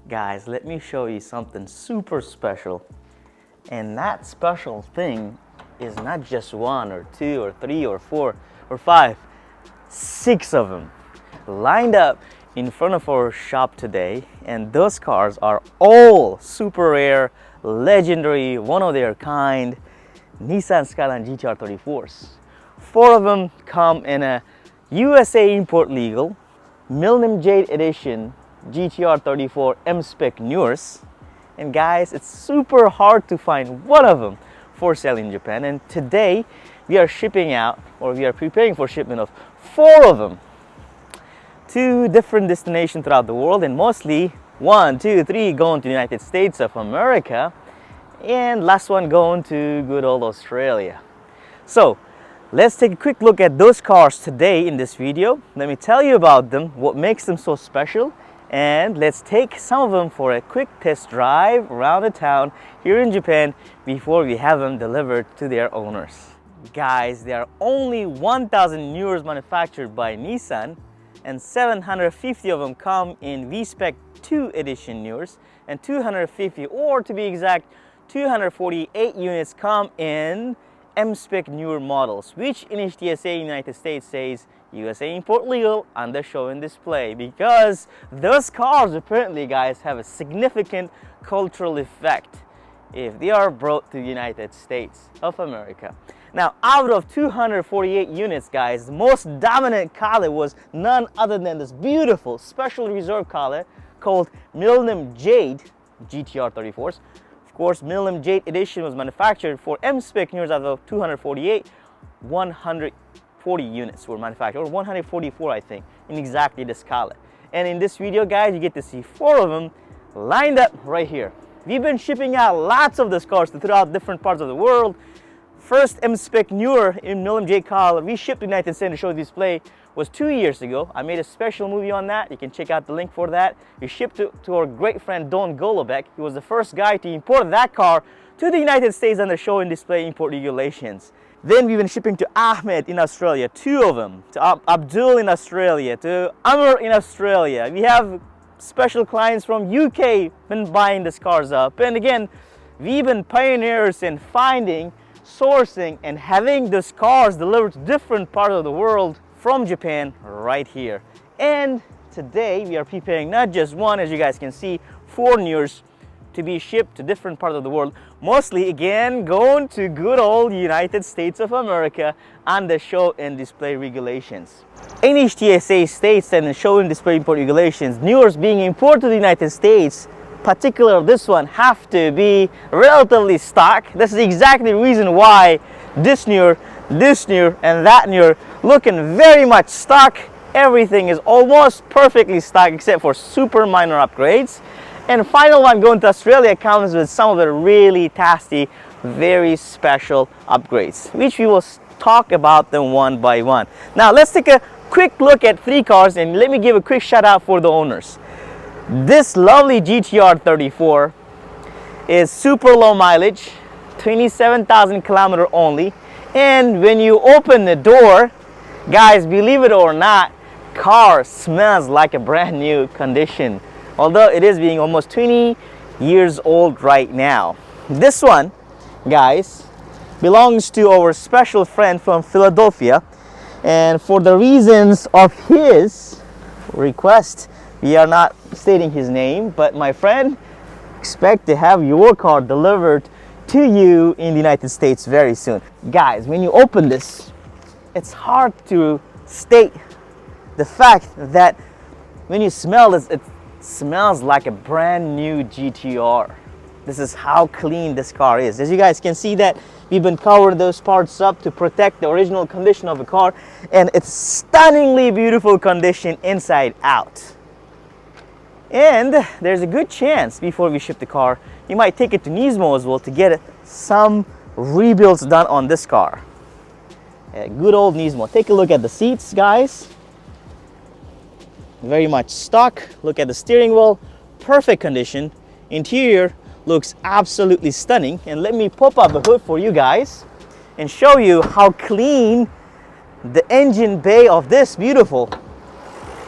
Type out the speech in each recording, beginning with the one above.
Guys, let me show you something super special. And that special thing is not just one or two or three or four or five, 6 of them lined up in front of our shop today. And those cars are all super rare, legendary, one of their kind Nissan Skyline GT-R 34s. 4 of them come in a USA import legal Millennium Jade Edition GT-R 34 Mspec NURs. And guys, it's super hard to find one of them for sale in Japan. And today we are shipping out, or we are preparing for shipment of 4 of them to different destinations throughout the world, and mostly 1, 2, 3 going to the United States of America, and last one going to good old Australia. So let's take a quick look at those cars today in this video. Let me tell you about them, what makes them so special, and let's take some of them for a quick test drive around the town here in Japan before we have them delivered to their owners. Guys, there are only 1,000 NURs manufactured by Nissan, and 750 of them come in Mspec 2 edition NURs, and 250, or to be exact, 248 units come in Mspec NUR models, which in HTSA United States says USA import legal on the show and display, because those cars apparently, guys, have a significant cultural effect if they are brought to the United States of America. Now, out of 248 units, guys, the most dominant color was none other than this beautiful special reserve color called Millennium Jade GT-R 34s. Of course, Millennium Jade Edition was manufactured for Mspec NURs. Out of 248, 140 units were manufactured, or 144 I think, in exactly this color. And in this video, guys, you get to see 4 of them lined up right here. We've been shipping out lots of these cars throughout different parts of the world. First Mspec NUR in Millennium Jade color we shipped to the United States to show display was 2 years ago. I made a special movie on that. You can check out the link for that. We shipped to our great friend Don Golubek. He was the first guy to import that car to the United States under show and display import regulations. Then we've been shipping to Ahmed in Australia, 2 of them, to Abdul in Australia, to Amr in Australia. We have special clients from UK been buying these cars up. And again, we've been pioneers in finding, sourcing, and having these cars delivered to different parts of the world from Japan right here. And today we are preparing not just one, as you guys can see, 4 NURs to be shipped to different parts of the world, mostly again going to good old United States of America under show and display regulations. NHTSA states that in show and display import regulations, NURs being imported to the United States, particularly this one, have to be relatively stock. This is exactly the reason why this NUR, and that NUR looking very much stock. Everything is almost perfectly stock except for super minor upgrades. And final one going to Australia comes with some of the really tasty, very special upgrades, which we will talk about them one by one. Now let's take a quick look at 3 cars, and let me give a quick shout out for the owners. This lovely GT-R 34 is super low mileage, 27,000 kilometers only. And when you open the door, guys, believe it or not, car smells like a brand new condition, although it is being almost 20 years old right now. This one, guys, belongs to our special friend from Philadelphia, and for the reasons of his request, we are not stating his name, but my friend, expect to have your car delivered to you in the United States very soon. Guys, when you open this, it's hard to state the fact that when you smell this, it smells like a brand new GT-R. This is how clean this car is. As you guys can see that we've been covering those parts up to protect the original condition of the car, and it's stunningly beautiful condition inside out. And there's a good chance before we ship the car, you might take it to Nismo as well to get some rebuilds done on this car. Good old Nismo. Take a look at the seats, guys. Very much stock. Look at the steering wheel, perfect condition. Interior looks absolutely stunning. And let me pop up the hood for you guys and show you how clean the engine bay of this beautiful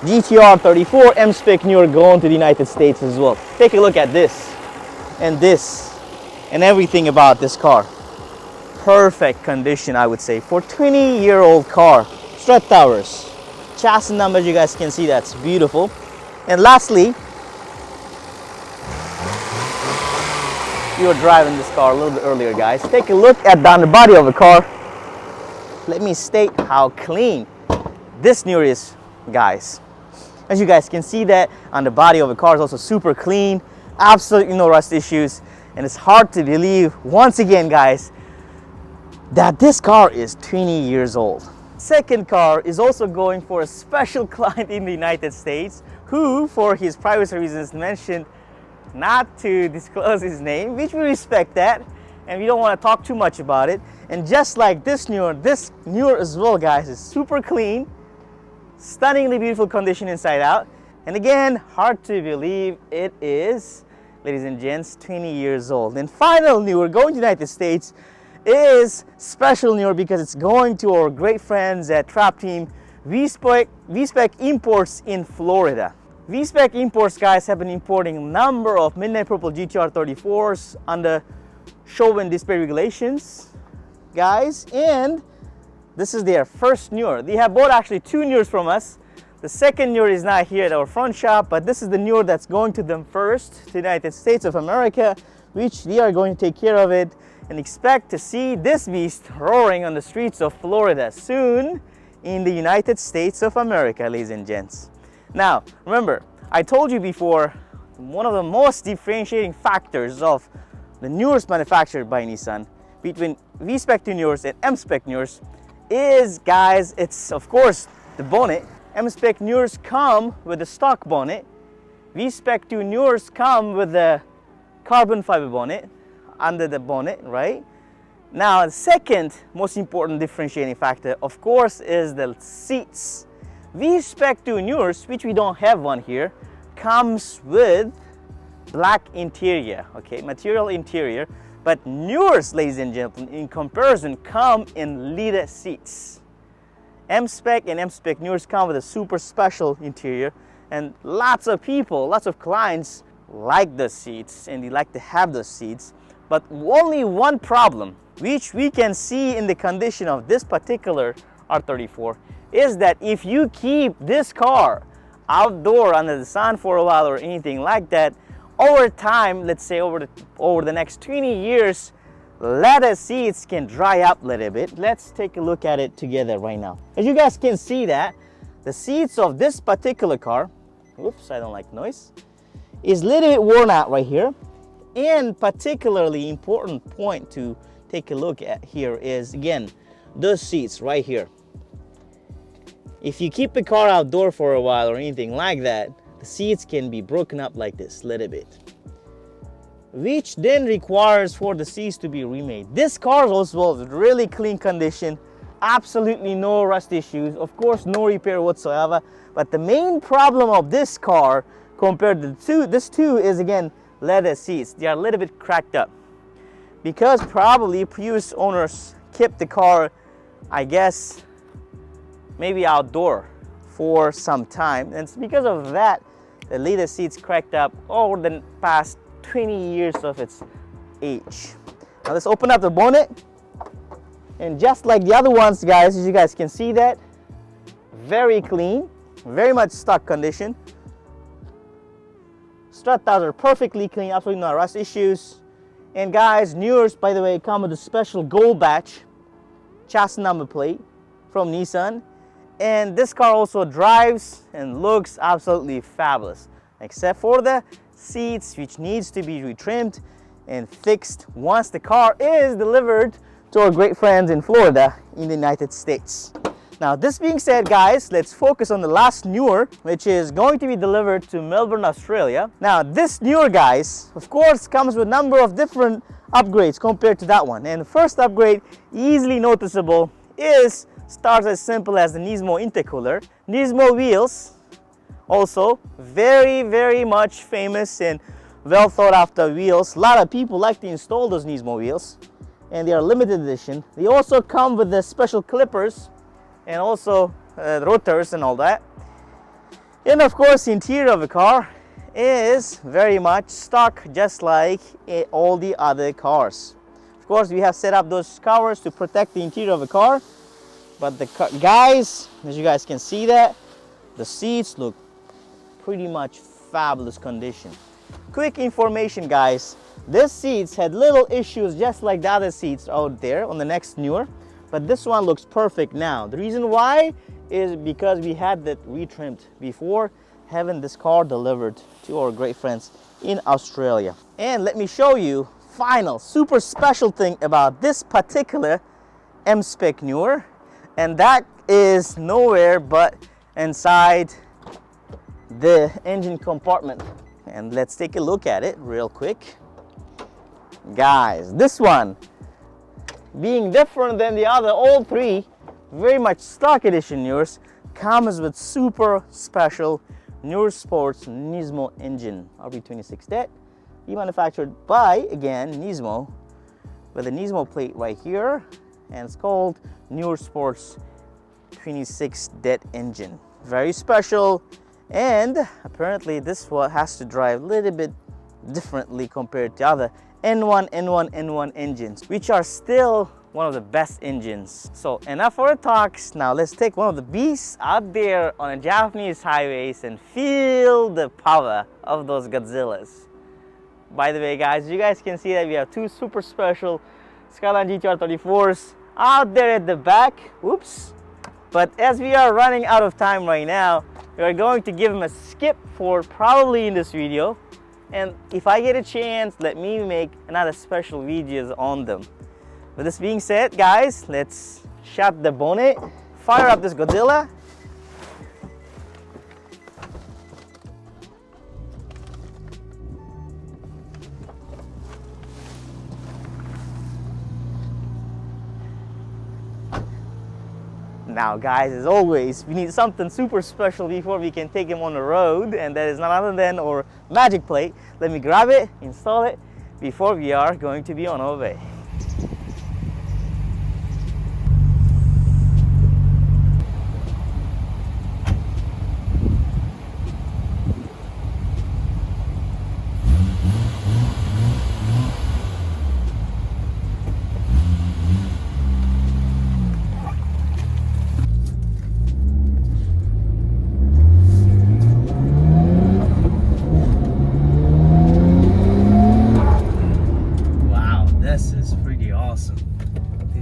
GT-R 34 Mspec Nur going to the United States as well. Take a look at this and everything about this car. Perfect condition, I would say, for 20-year-old car. Strut towers, chassis numbers, you guys can see that's beautiful. And lastly, you were driving this car a little bit earlier, guys. Take a look at the underbody of the car. Let me state how clean this Nur is, guys. As you guys can see, that on the body of the car is also super clean, absolutely no rust issues, and it's hard to believe, once again, guys, that this car is 20 years old. Second car is also going for a special client in the United States who, for his privacy reasons, mentioned not to disclose his name, which we respect that, and we don't want to talk too much about it. And just like this Nur as well, guys, is super clean, stunningly beautiful condition inside out. And again, hard to believe it is, ladies and gents, 20 years old. And final Nur going to the United States is special Nur because it's going to our great friends at Trap Team Mspec Imports in Florida. Mspec Imports, guys, have been importing a number of Midnight Purple GT-R 34s under show and display regulations, guys, and this is their first Nur. They have bought actually 2 Nurs from us. The second Nur is not here at our front shop, but this is the Nur that's going to them first, to the United States of America, which they are going to take care of it and expect to see this beast roaring on the streets of Florida soon in the United States of America, ladies and gents. Now, remember, I told you before, one of the most differentiating factors of the Nurs manufactured by Nissan between V-Spec 2 Nurs and M-Spec Nurs is, guys, it's of course the bonnet. M-Spec Nurs come with the stock bonnet. V-Spec 2 Nurs come with the carbon fiber bonnet under the bonnet, right? Now, the second most important differentiating factor, of course, is the seats. V-Spec 2 Nurs, which we don't have one here, comes with black interior, okay, material interior. But Nurs, ladies and gentlemen, in comparison, come in leather seats. M-Spec and M-Spec Nurs come with a super special interior, and lots of people, lots of clients like the seats and they like to have those seats. But only one problem, which we can see in the condition of this particular R34, is that if you keep this car outdoor under the sun for a while or anything like that, over time, let's say over the next 20 years, leather seats can dry up a little bit. Let's take a look at it together right now. As you guys can see that the seats of this particular car, oops, I don't like noise, is a little bit worn out right here. And particularly important point to take a look at here is, again, those seats right here. If you keep the car outdoor for a while or anything like that, the seats can be broken up like this a little bit, which then requires for the seats to be remade. This car also is really clean condition, absolutely no rust issues, of course no repair whatsoever. But the main problem of this car compared to this two is, again, leather seats. They are a little bit cracked up because probably previous owners kept the car, I guess, maybe outdoor for some time, and it's because of that the leather seats cracked up over the past 20 years of its age. Now let's open up the bonnet, and just like the other ones, guys, as you guys can see, that very clean, very much stock condition. Strut towers are perfectly clean, absolutely no rust issues. And guys, Nurs, by the way, come with a special gold batch chassis number plate from Nissan. And this car also drives and looks absolutely fabulous, except for the seats, which needs to be retrimmed and fixed once the car is delivered to our great friends in Florida in the United States. Now, this being said, guys, let's focus on the last Nur, which is going to be delivered to Melbourne, Australia. Now, this Nur, guys, of course, comes with a number of different upgrades compared to that one. And the first upgrade, easily noticeable, starts as simple as the Nismo intercooler. Nismo wheels, also very, very much famous and well thought after wheels. A lot of people like to install those Nismo wheels, and they are limited edition. They also come with the special clippers and also rotors and all that. And of course, the interior of the car is very much stock, just like all the other cars. Of course, we have set up those covers to protect the interior of the car, but the guys, as you guys can see, that the seats look pretty much fabulous condition. Quick information, guys, these seats had little issues just like the other seats out there on the next newer, but this one looks perfect now. The reason why is because we had that retrimmed before having this car delivered to our great friends in Australia. And let me show you final super special thing about this particular Mspec newer, and that is nowhere but inside the engine compartment. And let's take a look at it real quick. Guys, this one being different than the other, all three very much stock edition Nurs, comes with super special Nurs Sports Nismo engine, RB26 det, manufactured by, again, Nismo, with a Nismo plate right here, and it's called Nurs Sports 26 det engine. Very special, and apparently this one has to drive a little bit differently compared to other N1 engines, which are still one of the best engines. So enough for the talks. Now let's take one of the beasts out there on the Japanese highways and feel the power of those Godzillas. By the way, guys, you guys can see that we have two super special Skyline GT-R 34s out there at the back. Whoops. But as we are running out of time right now, we are going to give them a skip for probably in this video. And if I get a chance, let me make another special videos on them. With this being said, guys, let's shut the bonnet, fire up this Godzilla. Now, guys, as always, we need something super special before we can take him on the road, and that is none other than our magic plate. Let me grab it, install it, before we are going to be on our way.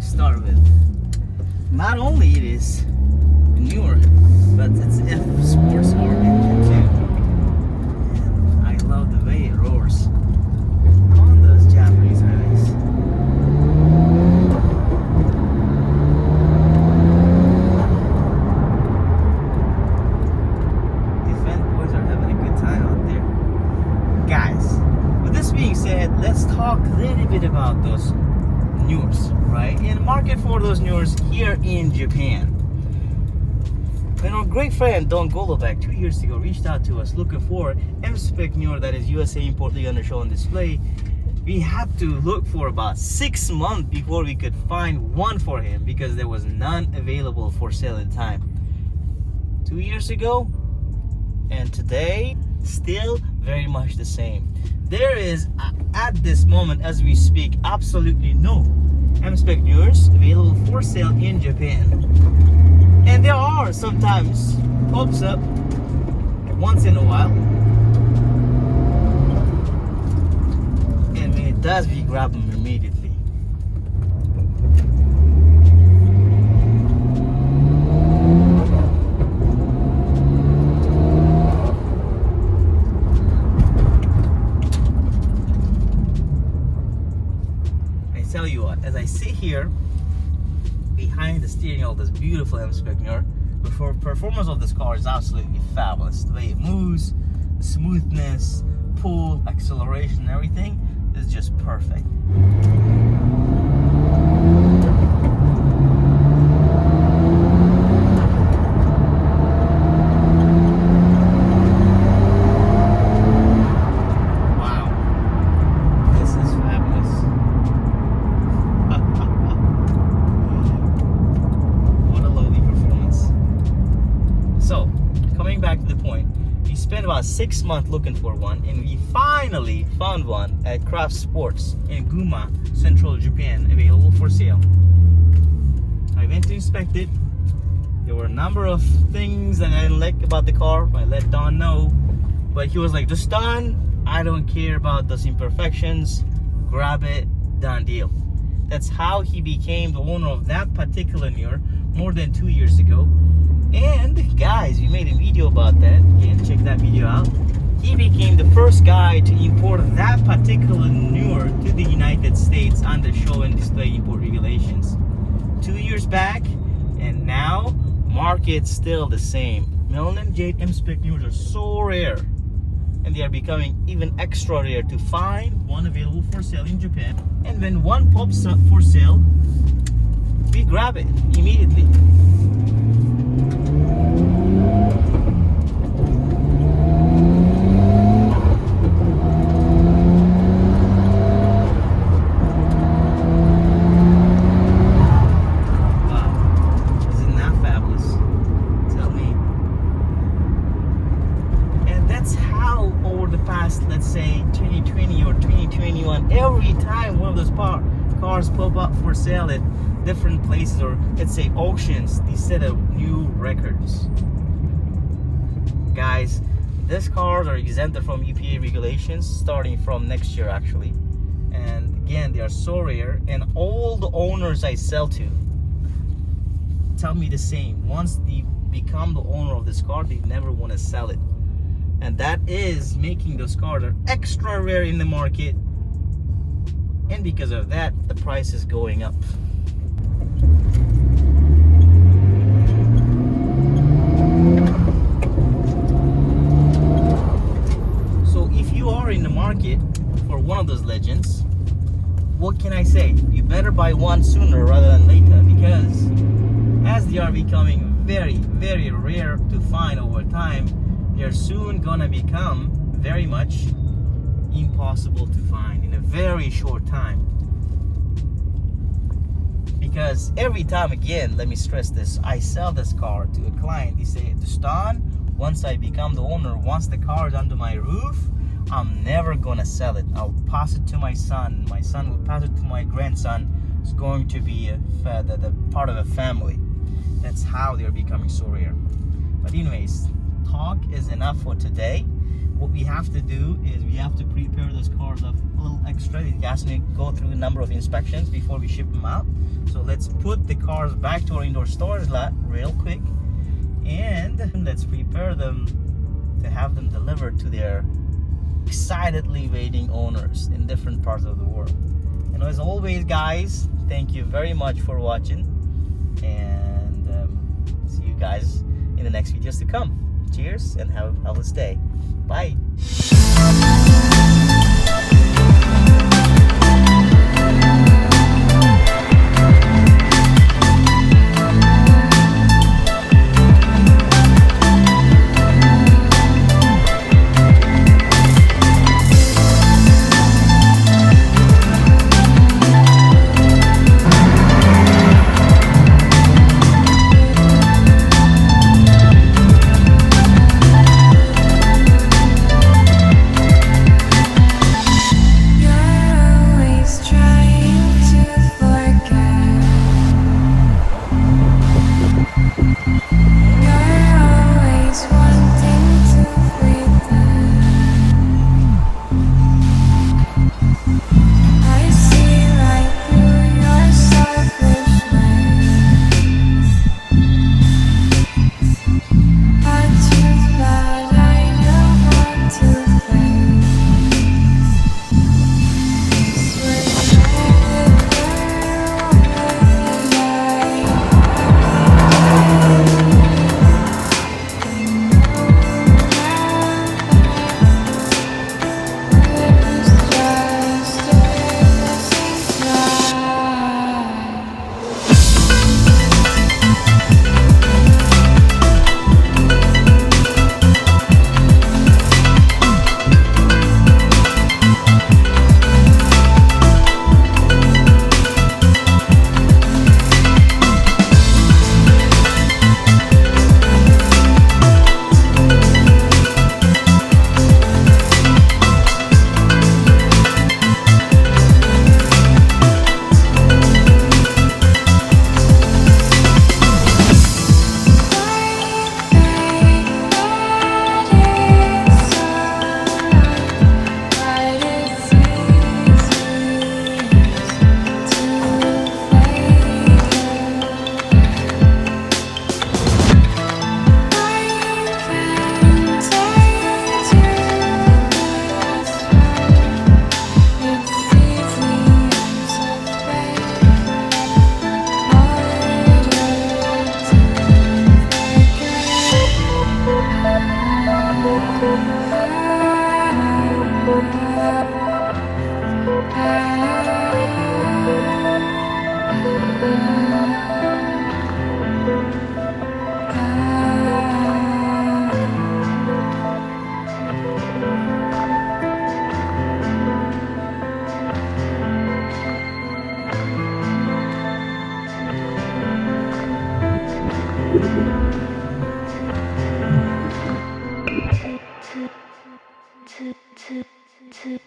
Start with. Not only it is newer, but it's F Sports R engine too. And I love the way it roars on those Japanese highways. The fan boys are having a good time out there. Guys, with this being said, let's talk a little bit about those Nurs, right? In the market for those Nurs here in Japan. When our great friend Don Golovac 2 years ago reached out to us looking for Mspec Nur, that is USA import legal under show on display, we had to look for about 6 months before we could find one for him because there was none available for sale at the time. 2 years ago and today, still very much the same. There is, at this moment as we speak, absolutely no Mspec Nurs available for sale in Japan. And there are sometimes pops up once in a while. And when it does, we grab them immediately. Tell you what, as I sit here behind the steering wheel of this beautiful Mspec Nur, the performance of this car is absolutely fabulous. The way it moves, the smoothness, pull, acceleration, everything is just perfect. Back to the point, about 6 months looking for one, and we finally found one at Craft Sports in Guma, Central Japan, available for sale. I went to inspect it. There were a number of things that I didn't like about the car. I let Don know, but he was like, "Just Don, I don't care about those imperfections. Grab it, done deal." That's how he became the owner of that particular NUR more than 2 years ago. And guys, we made a video about that. Again, check that video out. He became the first guy to import that particular NUR to the United States under show and display import regulations 2 years back, and now market's still the same. Millennium Jade Mspec NURs are so rare, and they are becoming even extra rare to find one available for sale in Japan. And when one pops up for sale, we grab it immediately. Let's say 2020 or 2021, every time one of those cars pop up for sale at different places, or let's say auctions, they set up new records. Guys, these cars are exempted from EPA regulations starting from next year actually, and again, they are so rare, and all the owners I sell to tell me the same. Once they become the owner of this car, they never want to sell it. And that is making those cars are extra rare in the market, and because of that, the price is going up. So if you are in the market for one of those legends, what can I say? You better buy one sooner rather than later, because as they are becoming very, very rare to find over time, they're soon gonna become very much impossible to find in a very short time. Because every time, again, let me stress this, I sell this car to a client, they say, "Stan, once I become the owner, once the car is under my roof, I'm never gonna sell it. I'll pass it to my son. My son will pass it to my grandson. It's going to be the part of a family." That's how they're becoming so rare. But anyways, talk is enough for today. What we have to do is we have to prepare those cars a little extra. The gas need to go through a number of inspections before we ship them out. So let's put the cars back to our indoor storage lot real quick, and let's prepare them to have them delivered to their excitedly waiting owners in different parts of the world. And as always, guys, thank you very much for watching, and see you guys in the next videos to come. Cheers and have a blessed day. Bye. to